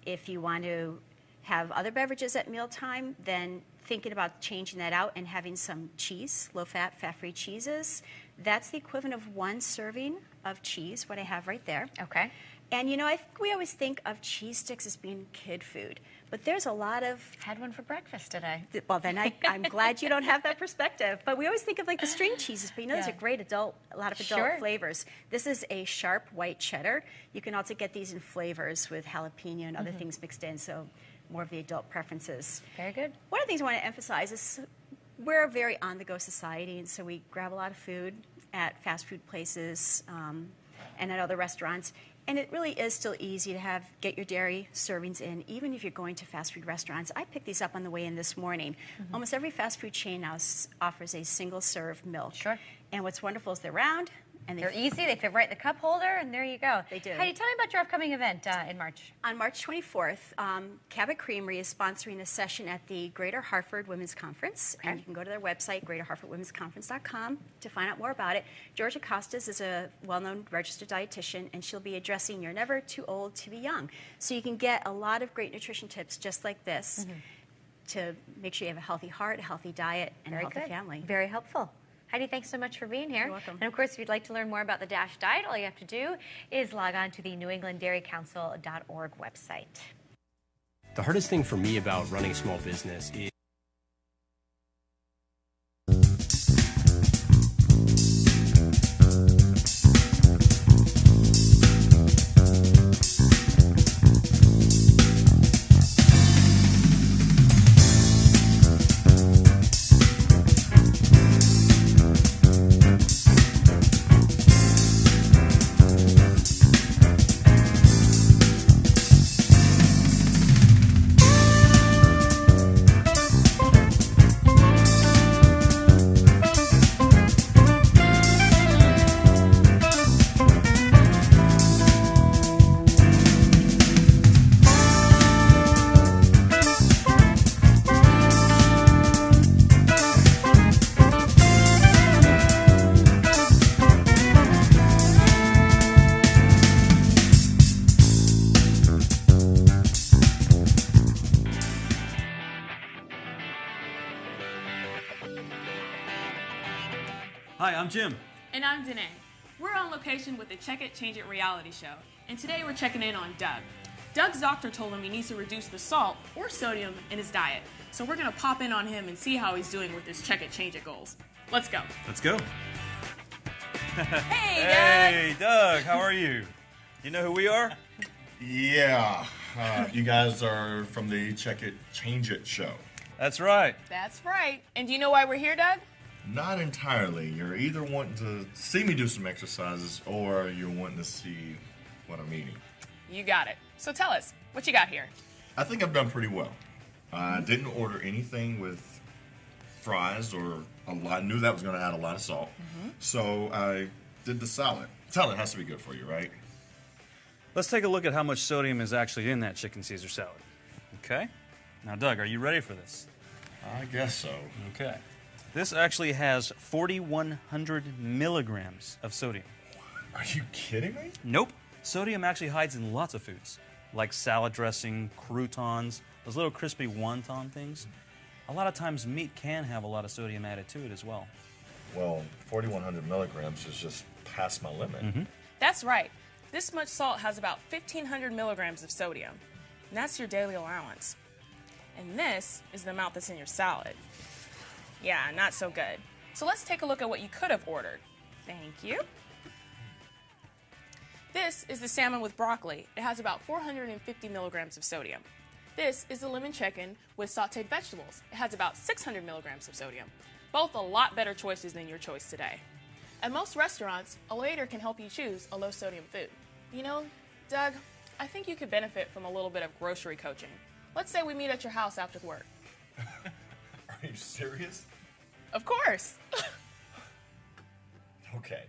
Speaker 6: If you want to have other beverages at mealtime, then thinking about changing that out and having some cheese, low-fat, fat-free cheeses. That's the equivalent of 1 serving of cheese, what I have right there.
Speaker 5: Okay.
Speaker 6: And, you know, I think we always think of cheese sticks as being kid food, but there's a lot of...
Speaker 5: Had one for breakfast today.
Speaker 6: Well, then I'm glad you don't have that perspective. But we always think of, like, the string cheeses, but you know, there's a great a lot of adult flavors. This is a sharp white cheddar. You can also get these in flavors with jalapeno and other things mixed in, so more of the adult preferences.
Speaker 5: Very good.
Speaker 6: One of the things I want to emphasize is we're a very on-the-go society, and so we grab a lot of food at fast food places and at other restaurants. And it really is still easy to get your dairy servings in, even if you're going to fast food restaurants. I picked these up on the way in this morning. Almost every fast food chain now offers a single-serve milk.
Speaker 5: Sure.
Speaker 6: And what's wonderful is they're round. And
Speaker 5: They're easy, they fit right in the cup holder, and there you go.
Speaker 6: They do.
Speaker 5: Heidi, tell me about your upcoming event in March.
Speaker 6: On March 24th, Cabot Creamery is sponsoring a session at the Greater Hartford Women's Conference.
Speaker 5: Okay.
Speaker 6: And you can go to their website, greaterhartfordwomensconference.com, to find out more about it. Georgia Costas is a well-known registered dietitian, and she'll be addressing You're Never Too Old to Be Young. So you can get a lot of great nutrition tips just like this to make sure you have a healthy heart, a healthy diet, and a healthy family.
Speaker 5: Very helpful. Heidi, thanks so much for being here.
Speaker 6: You're welcome.
Speaker 5: And of course, if you'd like to learn more about the DASH diet, all you have to do is log on to the NewEnglandDairyCouncil.org website.
Speaker 7: The hardest thing for me about running a small business is
Speaker 8: Hi, I'm Jim.
Speaker 9: And I'm Danae. We're on location with the Check It, Change It reality show, and today we're checking in on Doug. Doug's doctor told him he needs to reduce the salt or sodium in his diet, so we're gonna pop in on him and see how he's doing with his Check It, Change It goals. Let's go.
Speaker 8: Let's go.
Speaker 9: Hey,
Speaker 8: Hey, Doug, how are you? You know who we are?
Speaker 10: Yeah, you guys are from the Check It, Change It show.
Speaker 8: That's right.
Speaker 9: That's right. And do you know why we're here, Doug?
Speaker 10: Not entirely. You're either wanting to see me do some exercises or you're wanting to see what I'm eating.
Speaker 9: You got it. So tell us, what you got here?
Speaker 10: I think I've done pretty well. I didn't order anything with fries or a lot. I knew that was going to add a lot of salt. So I did the salad. Salad has to be good for you, right?
Speaker 8: Let's take a look at how much sodium is actually in that chicken Caesar salad. Okay? Now, Doug, are you ready for this?
Speaker 10: I guess so.
Speaker 8: Okay. This actually has 4,100 milligrams of sodium.
Speaker 10: Are you kidding me?
Speaker 8: Nope. Sodium actually hides in lots of foods, like salad dressing, croutons, those little crispy wonton things. A lot of times meat can have a lot of sodium added to it as well.
Speaker 10: Well, 4,100 milligrams is just past my limit.
Speaker 9: That's right. This much salt has about 1,500 milligrams of sodium, and that's your daily allowance. And this is the amount that's in your salad. Yeah, not so good. So let's take a look at what you could have ordered. Thank you. This is the salmon with broccoli. It has about 450 milligrams of sodium. This is the lemon chicken with sauteed vegetables. It has about 600 milligrams of sodium. Both a lot better choices than your choice today. At most restaurants, a waiter can help you choose a low sodium food. You know, Doug, I think you could benefit from a little bit of grocery coaching. Let's say we meet at your house after work.
Speaker 10: Are you serious?
Speaker 9: Of course.
Speaker 10: Okay.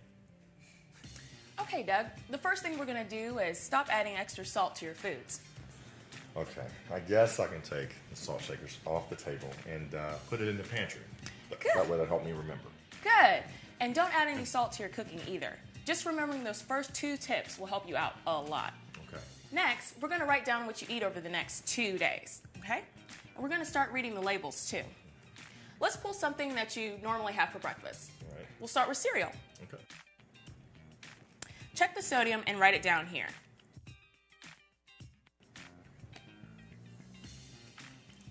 Speaker 9: Okay, Doug, the first thing we're gonna do is stop adding extra salt to your foods.
Speaker 10: Okay, I guess I can take the salt shakers off the table and put it in the pantry.
Speaker 9: Good.
Speaker 10: That way that'll help me remember.
Speaker 9: Good. And don't add any salt to your cooking either. Just remembering those first 2 tips will help you out a lot.
Speaker 10: Okay.
Speaker 9: Next, we're gonna write down what you eat over the next 2 days, okay? And we're gonna start reading the labels too. Let's pull something that you normally have for breakfast.
Speaker 10: All right.
Speaker 9: We'll start with cereal.
Speaker 10: Okay.
Speaker 9: Check the sodium and write it down here.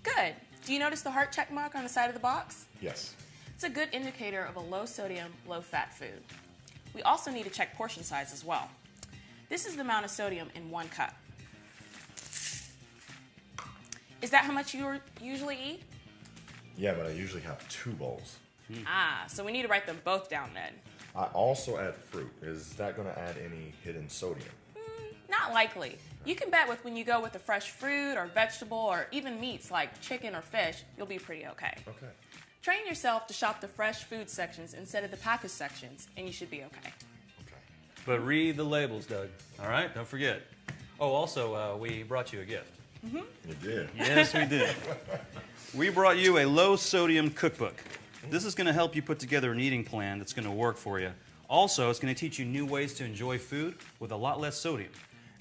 Speaker 9: Good. Do you notice the heart check mark on the side of the box?
Speaker 10: Yes.
Speaker 9: It's a good indicator of a low sodium, low fat food. We also need to check portion size as well. This is the amount of sodium in 1 cup. Is that how much you usually eat?
Speaker 10: Yeah, but I usually have 2 bowls.
Speaker 9: So we need to write them both down then.
Speaker 10: I also add fruit. Is that going to add any hidden sodium?
Speaker 9: Not likely. You can bet when you go with a fresh fruit or vegetable or even meats like chicken or fish, you'll be pretty okay.
Speaker 10: Okay.
Speaker 9: Train yourself to shop the fresh food sections instead of the packaged sections, and you should be okay.
Speaker 10: Okay.
Speaker 8: But read the labels, Doug. All right? Don't forget. Oh, also, we brought you a gift.
Speaker 10: You did.
Speaker 8: Yes, we did. We brought you a low-sodium cookbook. This is going to help you put together an eating plan that's going to work for you. Also, it's going to teach you new ways to enjoy food with a lot less sodium.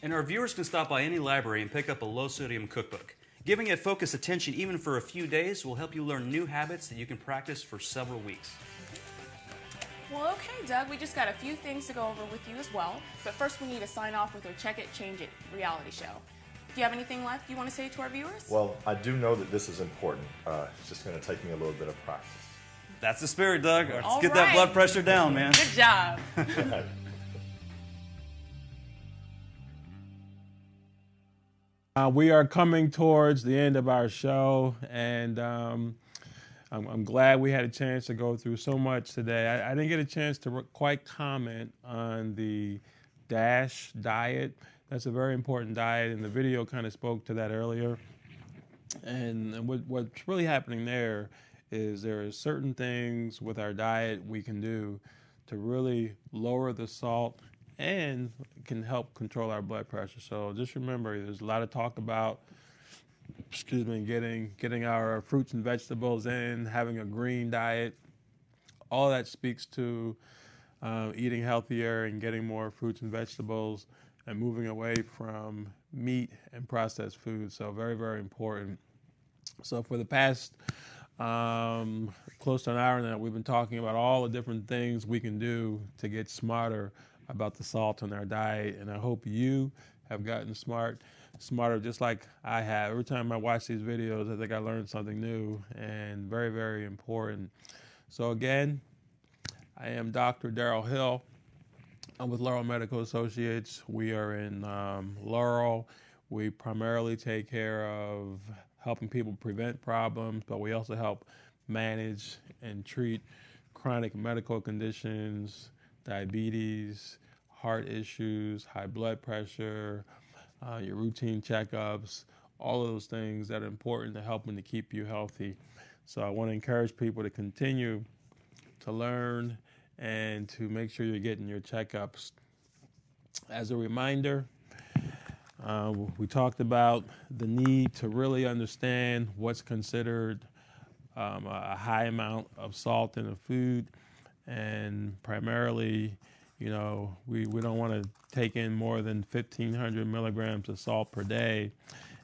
Speaker 8: And our viewers can stop by any library and pick up a low-sodium cookbook. Giving it focused attention even for a few days will help you learn new habits that you can practice for several weeks.
Speaker 9: Well, okay, Doug, we just got a few things to go over with you as well. But first, we need to sign off with our Check It, Change It reality show. Do you have anything left you want to say to our viewers?
Speaker 10: Well, I do know that this is important. It's just going to take me a little bit of practice.
Speaker 8: That's the spirit, Doug. Let's
Speaker 9: All
Speaker 8: get that
Speaker 9: right.
Speaker 8: blood pressure down, man.
Speaker 9: Good job.
Speaker 1: We are coming towards the end of our show, and I'm glad we had a chance to go through so much today. I didn't get a chance to quite comment on the DASH diet. That's a very important diet, and the video kind of spoke to that earlier. And what's really happening there are certain things with our diet we can do to really lower the salt and can help control our blood pressure. So just remember, there's a lot of talk about, getting our fruits and vegetables in, having a green diet. All that speaks to eating healthier and getting more fruits and vegetables and moving away from meat and processed food. So very, very important. So for the past close to an hour now, we've been talking about all the different things we can do to get smarter about the salt in our diet, and I hope you have gotten smarter just like I have. Every time I watch these videos, I think I learned something new, and very, very important. So again, I am Dr. Darrell Hill. I'm with Laurel Medical Associates. We are in Laurel. We primarily take care of helping people prevent problems, but we also help manage and treat chronic medical conditions, diabetes, heart issues, high blood pressure, your routine checkups, all of those things that are important to helping to keep you healthy. So I want to encourage people to continue to learn and to make sure you're getting your checkups. As a reminder, we talked about the need to really understand what's considered a high amount of salt in a food, and primarily, we don't want to take in more than 1,500 milligrams of salt per day.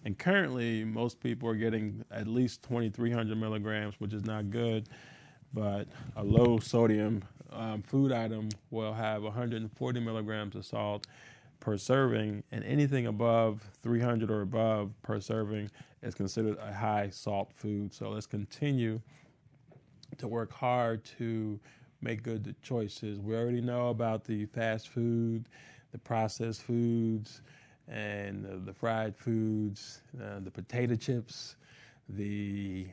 Speaker 1: And currently, most people are getting at least 2,300 milligrams, which is not good. But a low sodium food item will have 140 milligrams of salt per serving, and anything above 300 or above per serving is considered a high salt food. So let's continue to work hard to make good choices. We already know about the fast food, the processed foods, and the fried foods, the potato chips, the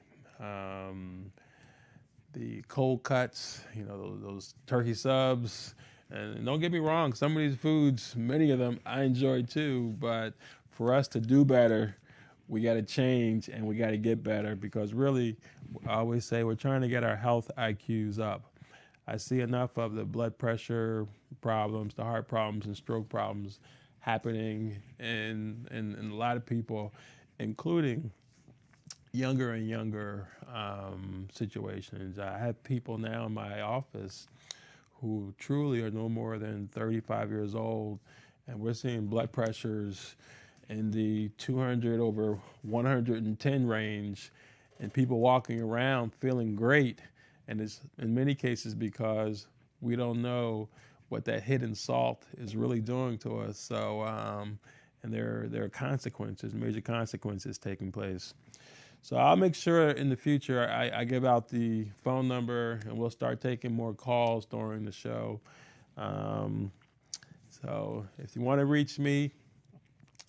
Speaker 1: cold cuts, those turkey subs. And don't get me wrong, some of these foods, many of them I enjoy too, but for us to do better, we got to change and we got to get better, because really, I always say we're trying to get our health IQs up. I see enough of the blood pressure problems, the heart problems, and stroke problems happening in a lot of people, including younger and younger situations. I have people now in my office who truly are no more than 35 years old, and we're seeing blood pressures in the 200 over 110 range, and people walking around feeling great, and it's in many cases because we don't know what that hidden salt is really doing to us. So, and there are consequences, major consequences taking place. So I'll make sure in the future I give out the phone number, and we'll start taking more calls during the show. So if you want to reach me,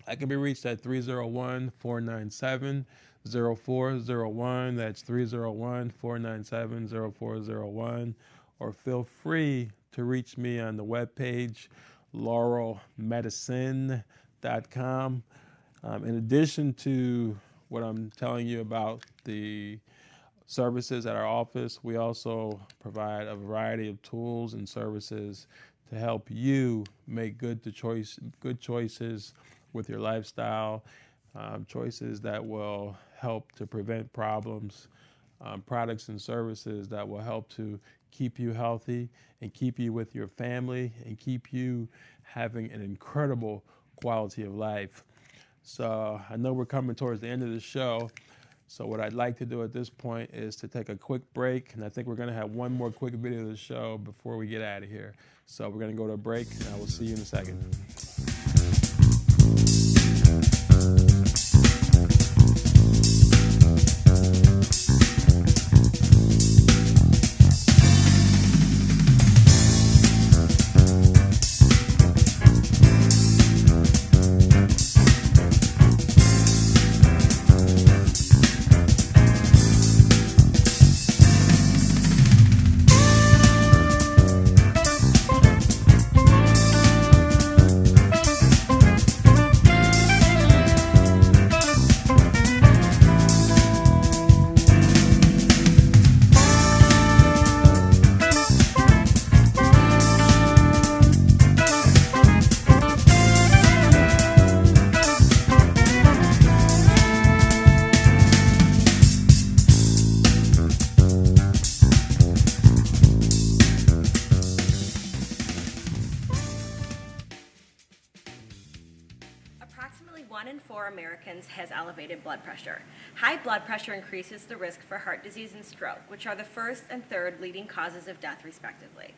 Speaker 1: I can be reached at 301-497-0401. That's 301-497-0401. Or feel free to reach me on the webpage, laurelmedicine.com. In addition to what I'm telling you about the services at our office, we also provide a variety of tools and services to help you make good choices with your lifestyle, choices that will help to prevent problems, products and services that will help to keep you healthy and keep you with your family and keep you having an incredible quality of life. So I know we're coming towards the end of the show. So what I'd like to do at this point is to take a quick break, and I think we're going to have one more quick video of the show before we get out of here. So we're going to go to a break, and I will see you in a second.
Speaker 11: Approximately 1 in 4 Americans has elevated blood pressure. High blood pressure increases the risk for heart disease and stroke, which are the first and third leading causes of death, respectively.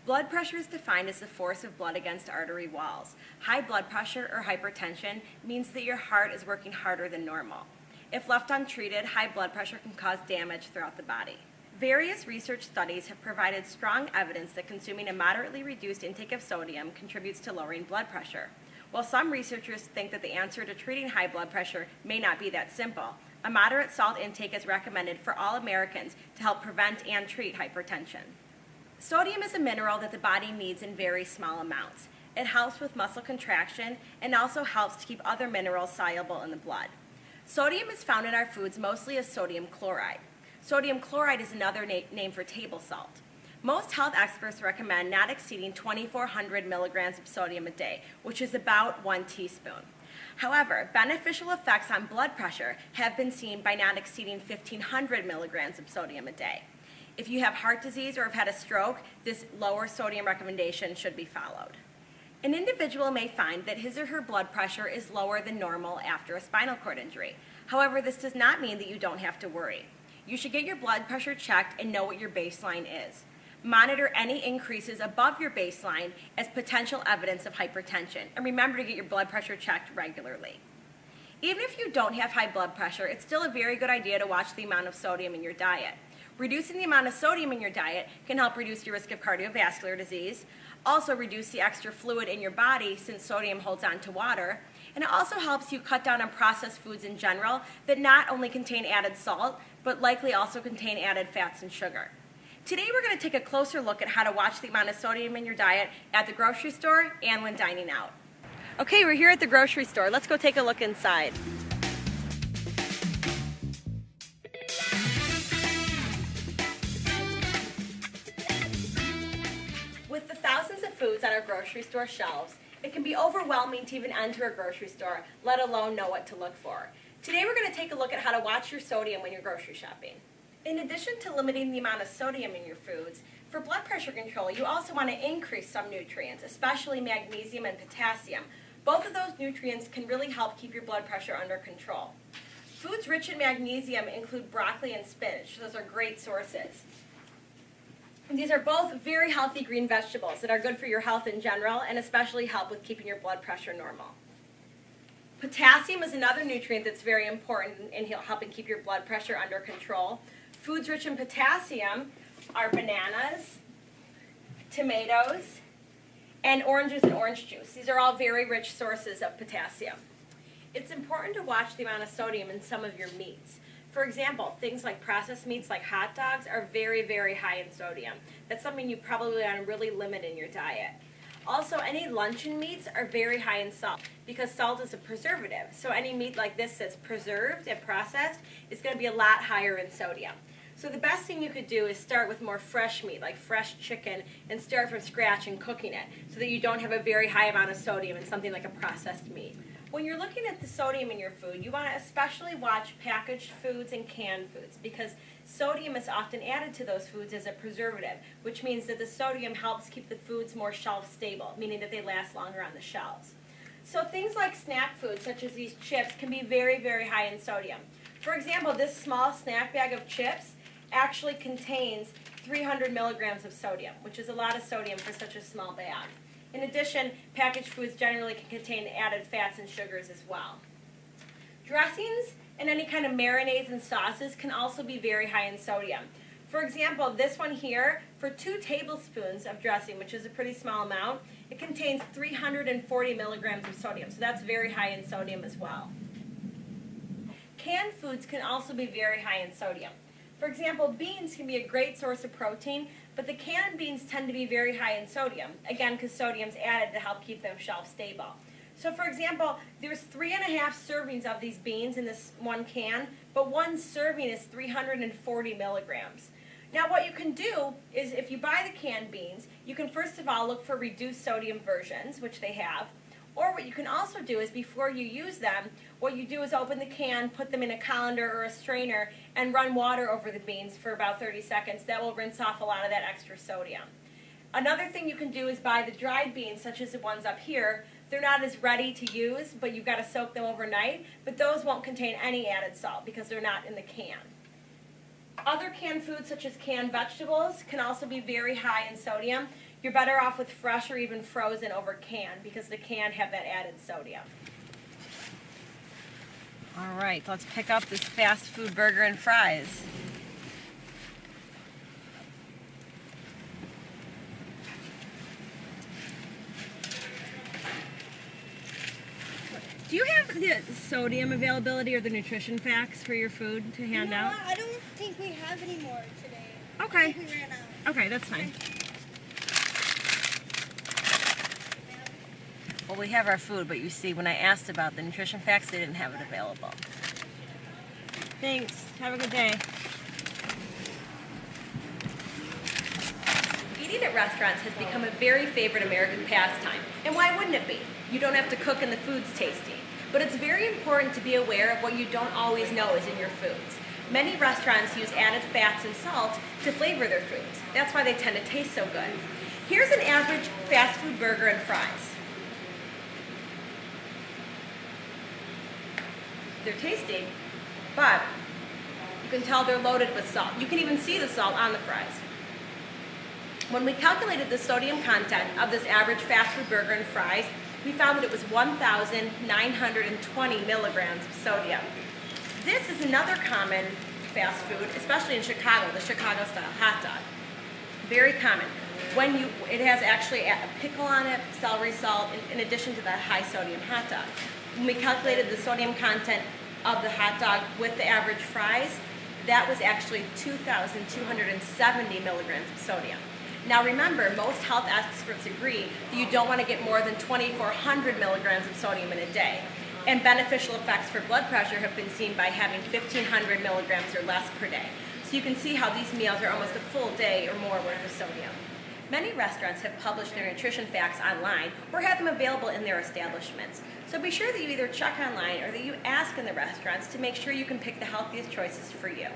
Speaker 11: Blood pressure is defined as the force of blood against artery walls. High blood pressure or hypertension means that your heart is working harder than normal. If left untreated, high blood pressure can cause damage throughout the body. Various research studies have provided strong evidence that consuming a moderately reduced intake of sodium contributes to lowering blood pressure. While some researchers think that the answer to treating high blood pressure may not be that simple, a moderate salt intake is recommended for all Americans to help prevent and treat hypertension. Sodium is a mineral that the body needs in very small amounts. It helps with muscle contraction and also helps to keep other minerals soluble in the blood. Sodium is found in our foods mostly as sodium chloride. Sodium chloride is another name for table salt. Most health experts recommend not exceeding 2,400 milligrams of sodium a day, which is about 1 teaspoon. However, beneficial effects on blood pressure have been seen by not exceeding 1,500 milligrams of sodium a day. If you have heart disease or have had a stroke, this lower sodium recommendation should be followed. An individual may find that his or her blood pressure is lower than normal after a spinal cord injury. However, this does not mean that you don't have to worry. You should get your blood pressure checked and know what your baseline is. Monitor any increases above your baseline as potential evidence of hypertension, and remember to get your blood pressure checked regularly. Even if you don't have high blood pressure, it's still a very good idea to watch the amount of sodium in your diet. Reducing the amount of sodium in your diet can help reduce your risk of cardiovascular disease, also reduce the extra fluid in your body since sodium holds on to water, and it also helps you cut down on processed foods in general that not only contain added salt, but likely also contain added fats and sugar. Today we're going to take a closer look at how to watch the amount of sodium in your diet at the grocery store and when dining out. Okay, we're here at the grocery store. Let's go take a look inside. With the thousands of foods on our grocery store shelves, it can be overwhelming to even enter a grocery store, let alone know what to look for. Today we're going to take a look at how to watch your sodium when you're grocery shopping. In addition to limiting the amount of sodium in your foods, for blood pressure control, you also want to increase some nutrients, especially magnesium and potassium. Both of those nutrients can really help keep your blood pressure under control. Foods rich in magnesium include broccoli and spinach. Those are great sources. And these are both very healthy green vegetables that are good for your health in general and especially help with keeping your blood pressure normal. Potassium is another nutrient that's very important in helping keep your blood pressure under control. Foods rich in potassium are bananas, tomatoes, and oranges and orange juice. These are all very rich sources of potassium. It's important to watch the amount of sodium in some of your meats. For example, things like processed meats like hot dogs are very, very high in sodium. That's something you probably want to really limit in your diet. Also, any luncheon meats are very high in salt because salt is a preservative. So any meat like this that's preserved and processed is going to be a lot higher in sodium. So the best thing you could do is start with more fresh meat, like fresh chicken, and start from scratch and cooking it so that you don't have a very high amount of sodium in something like a processed meat. When you're looking at the sodium in your food, you want to especially watch packaged foods and canned foods because sodium is often added to those foods as a preservative, which means that the sodium helps keep the foods more shelf stable, meaning that they last longer on the shelves. So things like snack foods, such as these chips, can be very, very high in sodium. For example, this small snack bag of chips actually contains 300 milligrams of sodium, which is a lot of sodium for such a small bag. In addition, packaged foods generally can contain added fats and sugars as well. Dressings and any kind of marinades and sauces can also be very high in sodium. For example, this one here, for 2 tablespoons of dressing, which is a pretty small amount, it contains 340 milligrams of sodium, so that's very high in sodium as well. Canned foods can also be very high in sodium. For example, beans can be a great source of protein, but the canned beans tend to be very high in sodium, again because sodium's added to help keep them shelf stable. So for example, there's 3.5 servings of these beans in this one can, but one serving is 340 milligrams. Now what you can do is if you buy the canned beans, you can first of all look for reduced sodium versions, which they have. Or what you can also do is before you use them, what you do is open the can, put them in a colander or a strainer, and run water over the beans for about 30 seconds. That will rinse off a lot of that extra sodium. Another thing you can do is buy the dried beans, such as the ones up here. They're not as ready to use, but you've got to soak them overnight. But those won't contain any added salt because they're not in the can. Other canned foods, such as canned vegetables, can also be very high in sodium. You're better off with fresh or even frozen over canned because the can have that added sodium.
Speaker 12: All right, let's pick up this fast food burger and fries. Do you have the sodium availability or the nutrition facts for your food to hand out?
Speaker 13: I don't think we have any more today.
Speaker 12: Okay.
Speaker 13: I think we ran out.
Speaker 12: Okay, that's fine. Well, we have our food, but you see, when I asked about the nutrition facts, they didn't have it available. Thanks. Have a good day.
Speaker 11: Eating at restaurants has become a very favorite American pastime. And why wouldn't it be? You don't have to cook and the food's tasty. But it's very important to be aware of what you don't always know is in your foods. Many restaurants use added fats and salt to flavor their foods. That's why they tend to taste so good. Here's an average fast food burger and fries. They're tasty, but you can tell they're loaded with salt. You can even see the salt on the fries. When we calculated the sodium content of this average fast food burger and fries, we found that it was 1,920 milligrams of sodium. This is another common fast food, especially in Chicago, the Chicago-style hot dog. Very common. It has actually a pickle on it, celery salt, in addition to the high sodium hot dog. When we calculated the sodium content of the hot dog with the average fries, that was actually 2,270 milligrams of sodium. Now remember, most health experts agree that you don't want to get more than 2,400 milligrams of sodium in a day. And beneficial effects for blood pressure have been seen by having 1,500 milligrams or less per day. So you can see how these meals are almost a full day or more worth of sodium. Many restaurants have published their nutrition facts online or have them available in their establishments. So be sure that you either check online or that you ask in the restaurants to make sure you can pick the healthiest choices for you.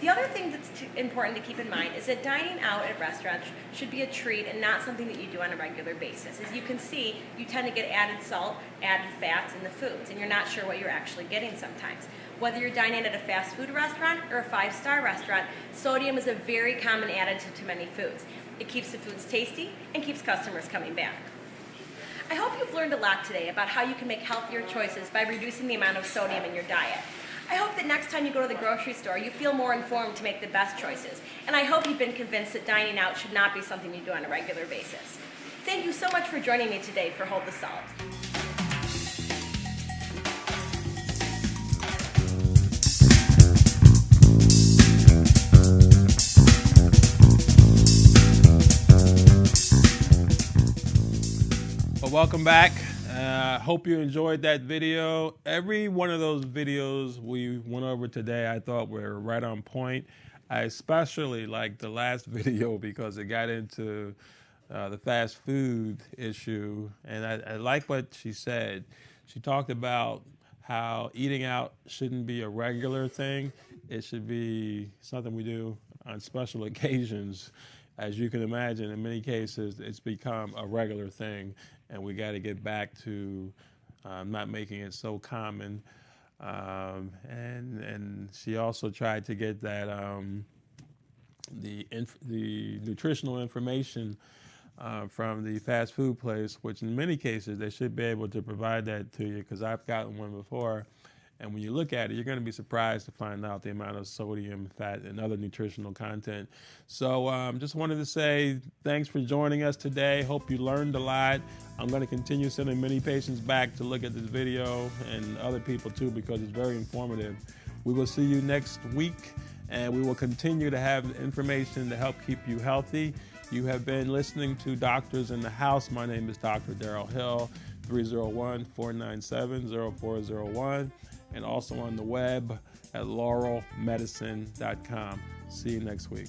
Speaker 11: The other thing that's important to keep in mind is that dining out at restaurants should be a treat and not something that you do on a regular basis. As you can see, you tend to get added salt, added fats in the foods, and you're not sure what you're actually getting sometimes. Whether you're dining at a fast food restaurant or a 5-star restaurant, sodium is a very common additive to many foods. It keeps the foods tasty and keeps customers coming back. I hope you've learned a lot today about how you can make healthier choices by reducing the amount of sodium in your diet. I hope that next time you go to the grocery store, you feel more informed to make the best choices. And I hope you've been convinced that dining out should not be something you do on a regular basis. Thank you so much for joining me today for Hold the Salt.
Speaker 1: Well, welcome back. Hope you enjoyed that video. Every one of those videos we went over today I thought were right on point. I especially liked the last video because it got into the fast food issue, and I like what she said. She talked about how eating out shouldn't be a regular thing. It should be something we do on special occasions. As you can imagine, in many cases, it's become a regular thing, and we got to get back to not making it so common. And she also tried to get that the nutritional information from the fast food place, which in many cases they should be able to provide that to you, because I've gotten one before. And when you look at it, you're going to be surprised to find out the amount of sodium, fat, and other nutritional content. So just wanted to say thanks for joining us today. Hope you learned a lot. I'm going to continue sending many patients back to look at this video, and other people too, because it's very informative. We will see you next week, and we will continue to have information to help keep you healthy. You have been listening to Doctors in the House. My name is Dr. Darrell Hill, 301-497-0401. And also on the web at laurelmedicine.com. See you next week.